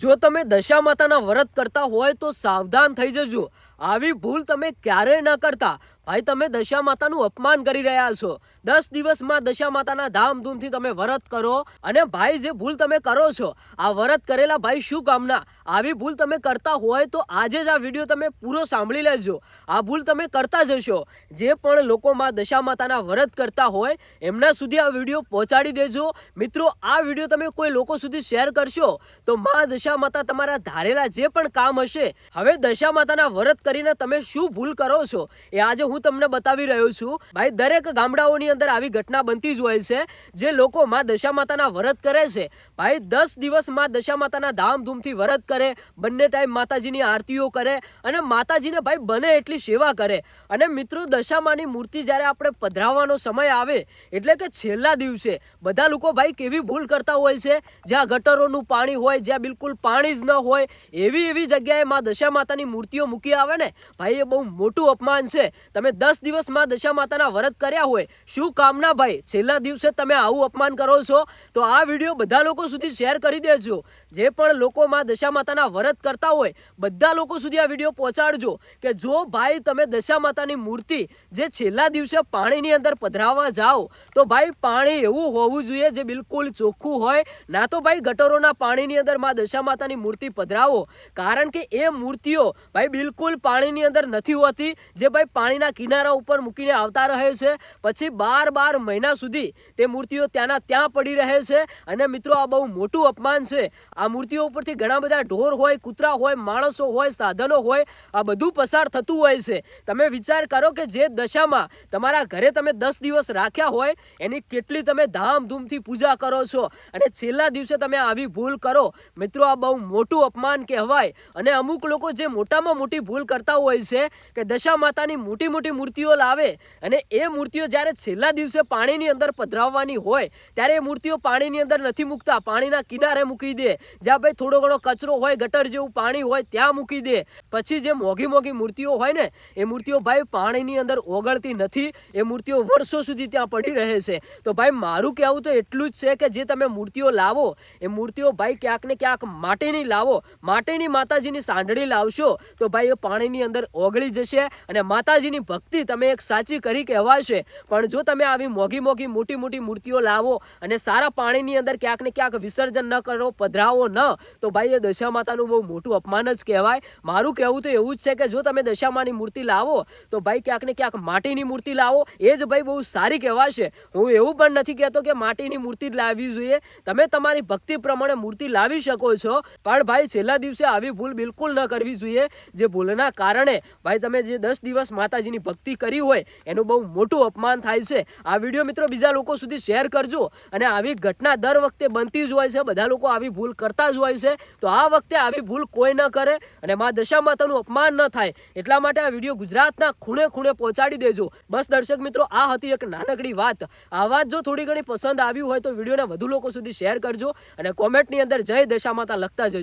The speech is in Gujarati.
જો તમે દશા માતાના વ્રત કરતા હોય તો સાવધાન થઈ જજો। આવી ભૂલ તમે ક્યારેય ન કરતા। ભાઈ તમે દશા માતાનું અપમાન કરી રહ્યા છો। 10 દિવસમાં દશા માતાના ધામધૂમથી તમે વ્રત કરો અને ભાઈ જે ભૂલ તમે કરો છો આ વ્રત કરેલા ભાઈ શું કામના। આવી ભૂલ તમે કરતા હોય તો આજે જ આ વિડીયો તમે પૂરો સાંભળી લેજો। આ ભૂલ તમે કરતા જશો। જે પણ લોકો માં દશા માતાના વ્રત કરતા હોય એમના સુધી આ વિડીયો પહોંચાડી દેજો। મિત્રો આ વિડીયો તમે કોઈ લોકો સુધી શેર કરશો તો માં દશા માતા તમારા ધારેલા જે પણ કામ હશે। હવે દશા માતાના વ્રત કરીને તમે શું ભૂલ કરો છો એ આજે હું તમને બતાવી રહ્યો છું। ભાઈ દરેક ગામડાઓની અંદર આવી ઘટના બનતી જ હોય છે। જે લોકો માં દશા માતાના વ્રત કરે છે ભાઈ 10 દિવસ માં દશા માતાના ધામધૂમથી વ્રત કરે, બંને ટાઈમ માતાજીની આરતીઓ કરે અને માતાજીને ભાઈ બને એટલી સેવા કરે। અને મિત્રો દશામાની મૂર્તિ જ્યારે આપણે પધરાવવાનો સમય આવે એટલે કે છેલ્લા દિવસે બધા લોકો ભાઈ કેવી ભૂલ કરતા હોય છે। જ્યાં ગટરોનું પાણી હોય, જ્યાં બિલકુલ પાણી જ ન હોય એવી જગ્યાએ માં દશા માતાની મૂર્તિઓ મૂકી આવે ને ભાઈ એ બહુ મોટું અપમાન છે। તમે 10 દિવસ માં દશા માતાના વ્રત કર્યા હોય શું કામના ભાઈ છેલ્લા દિવસે તમે આવું અપમાન કરો છો। તો આ વિડીયો બધા લોકો સુધી શેર કરી દેજો। જે પણ લોકો માં દશા માતાના વ્રત કરતા હોય બધા લોકો સુધી આ વિડીયો પહોંચાડજો કે જો ભાઈ તમે દશા માતાની મૂર્તિ જે છેલ્લા દિવસે પાણીની અંદર પધરાવવા જાઓ તો ભાઈ પાણી એવું હોવું જોઈએ જે બિલકુલ ચોખ્ખું હોય, ના તો ભાઈ ગટરોના પાણીની અંદર માં દશા માતાની મૂર્તિ પધરાવો। કારણ કે એ મૂર્તિઓ ભાઈ બિલકુલ પાણીની અંદર નથી હોતી, જે ભાઈ પાણીના કિનારા ઉપર મૂકીને આવતા રહે છે। પછી 12 મહિના સુધી તે મૂર્તિઓ ત્યાંના ત્યાં પડી રહે છે। અને મિત્રો આ બહુ મોટું અપમાન છે। આ મૂર્તિઓ ઉપરથી ઘણા બધા ઢોર હોય, કૂતરા હોય, માણસો હોય, સાધનો હોય, આ બધું પસાર થતું હોય છે। તમે વિચાર કરો કે જે દશામાં તમારા ઘરે તમે 10 દિવસ રાખ્યા હોય એની કેટલી તમે ધામધૂમથી પૂજા કરો છો અને છેલ્લા દિવસે તમે આવી ભૂલ કરો। મિત્રો આ બહુ મોટું અપમાન કહેવાય। અને અમુક લોકો જે મોટામાં મોટી ભૂલ કરતા હોય છે કે દશા માતાની મોટી મૂર્તિઓ લાવે અને એ મૂર્તિઓ જ્યારે છેલ્લા દિવસે પાણીની અંદર પધરાવવાની હોય ત્યારે એ મૂર્તિઓ પાણીની અંદર નથી મૂકતા, પાણીના કિનારે મૂકી દે। જ્યાં ભાઈ થોડો ઘણો કચરો હોય, ગટર જેવું પાણી હોય ત્યાં મૂકી દે। પછી જે મોઘી મૂર્તિઓ હોય ને એ મૂર્તિઓ ભાઈ પાણીની અંદર ઓગળતી નથી, એ મૂર્તિઓ વર્ષો સુધી ત્યાં પડી રહે છે। તો ભાઈ મારું કહેવું તો એટલું જ છે કે જે તમે મૂર્તિઓ લાવો એ મૂર્તિઓ ભાઈ ક્યાંક ને ક્યાંક માટીની લાવો। માટીની માતાજીની સાંઢળી લાવશો તો ભાઈ એ પાણીની અંદર ઓગળી જશે અને માતાજીની ભક્તિ તમે એક સાચી કરી કહેવાશે। પણ જો તમે આવી મોટી મૂર્તિઓ લાવો અને સારા પાણીની અંદર ક્યાંક ને ક્યાંક વિસર્જન ન કરો, પધરાવો ન, તો ભાઈ એ દશા માતાનું બહુ મોટું અપમાન જ કહેવાય। મારું કહેવું તો એવું જ છે કે જો તમે દશામાની મૂર્તિ લાવો તો ભાઈ ક્યાંક ને ક્યાંક માટીની મૂર્તિ લાવો, એ જ ભાઈ બહુ સારી કહેવાશે। હું એવું પણ નથી કહેતો કે માટીની મૂર્તિ જ લાવવી જોઈએ, તમે તમારી ભક્તિ પ્રમાણે મૂર્તિ લાવી શકો છો, પણ ભાઈ છેલ્લા દિવસે આવી ભૂલ બિલકુલ ન કરવી જોઈએ। જે ભૂલના કારણે ભાઈ તમે જે 10 દિવસ માતાજીની ભક્તિ કરી હોય એનું બહુ મોટું અપમાન થાય છે। આ વિડીયો મિત્રો બીજા લોકો સુધી શેર કરજો। અને આવી ઘટના દર વખતે બનતી જ હોય છે, બધા લોકો આવી ભૂલ કરતા જ હોય છે, તો આ વખતે આવી ભૂલ કોઈ ન કરે અને માં દશા માતાનું અપમાન ન થાય એટલા માટે આ વિડીયો ગુજરાતના ખૂણે પહોંચાડી દેજો। બસ દર્શક મિત્રો આ હતી એક નાનકડી વાત। આ વાત જો થોડી ઘણી પસંદ આવી હોય તો વિડીયોને વધુ લોકો સુધી શેર કરજો અને કોમેન્ટની અંદર જય દશા માતા લખતા જજો।